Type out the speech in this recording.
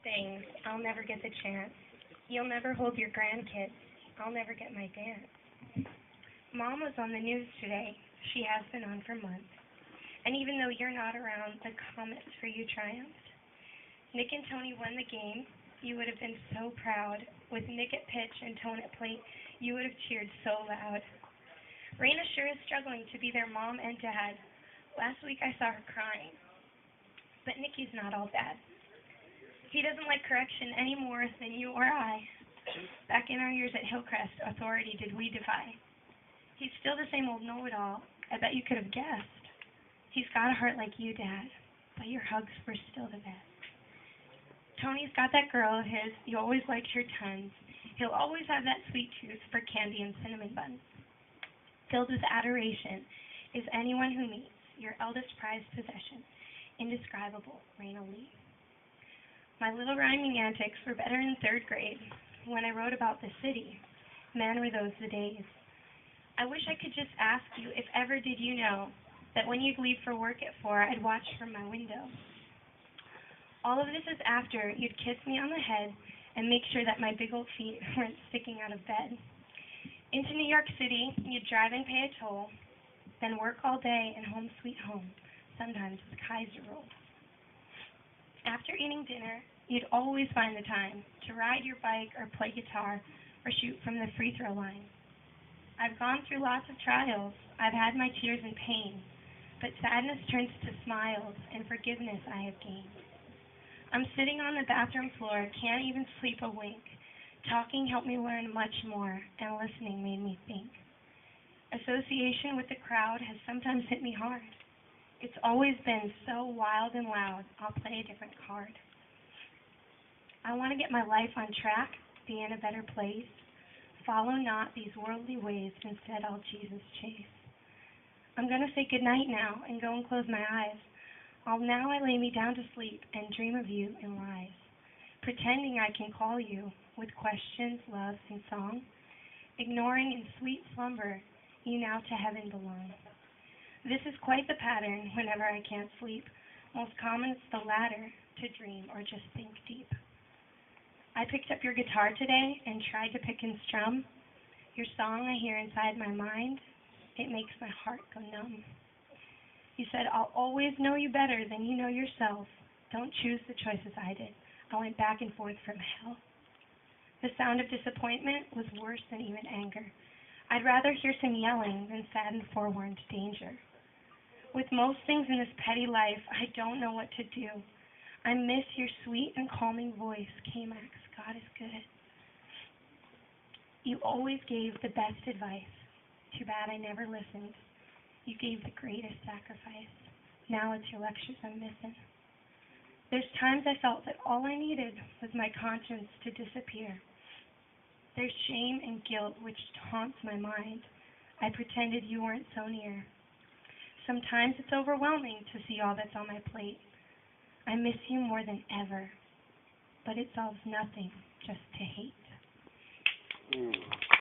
sings, I'll never get the chance. You'll never hold your grandkids. I'll never get my dance. Mom was on the news today. She has been on for months. And even though you're not around, the comments for you triumphed. Nick and Tony won the game. You would have been so proud. With Nick at pitch and Tone at plate, you would have cheered so loud. Raina sure is struggling to be their mom and dad. Last week I saw her crying. But Nicky's not all bad. He doesn't like correction any more than you or I. Back in our years at Hillcrest, authority did we defy. He's still the same old know-it-all. I bet you could have guessed. He's got a heart like you, Dad, but your hugs were still the best. Tony's got that girl of his. You always liked her tons. He'll always have that sweet tooth for candy and cinnamon buns. Filled with adoration is anyone who meets your eldest prized possession, indescribable Raina Lee. My little rhyming antics were better in third grade when I wrote about the city. Man, were those the days. I wish I could just ask you if ever did you know that when you'd leave for work at 4, I'd watch from my window. All of this is after you'd kiss me on the head and make sure that my big old feet weren't sticking out of bed. Into New York City, you'd drive and pay a toll, then work all day and home sweet home, sometimes with Kaiser rolls. After eating dinner, you'd always find the time to ride your bike or play guitar or shoot from the free throw line. I've gone through lots of trials. I've had my tears and pain, but sadness turns to smiles and forgiveness I have gained. I'm sitting on the bathroom floor, can't even sleep a wink. Talking helped me learn much more, and listening made me think. Association with the crowd has sometimes hit me hard. It's always been so wild and loud, I'll play a different card. I want to get my life on track, be in a better place. Follow not these worldly ways, instead I'll Jesus chase. I'm going to say goodnight now and go and close my eyes. Now I lay me down to sleep and dream of you in lies, pretending I can call you with questions, love, and song, ignoring in sweet slumber you now to heaven belong. This is quite the pattern whenever I can't sleep. Most common is the latter, to dream or just think deep. I picked up your guitar today and tried to pick and strum. Your song I hear inside my mind, it makes my heart go numb. You said, I'll always know you better than you know yourself. Don't choose the choices I did. I went back and forth from hell. The sound of disappointment was worse than even anger. I'd rather hear some yelling than sad and forewarned danger. With most things in this petty life, I don't know what to do. I miss your sweet and calming voice, K-Max, God is good. You always gave the best advice. Too bad I never listened. You gave the greatest sacrifice. Now it's your lectures I'm missing. There's times I felt that all I needed was my conscience to disappear. There's shame and guilt which haunts my mind. I pretended you weren't so near. Sometimes it's overwhelming to see all that's on my plate. I miss you more than ever, but it solves nothing just to hate.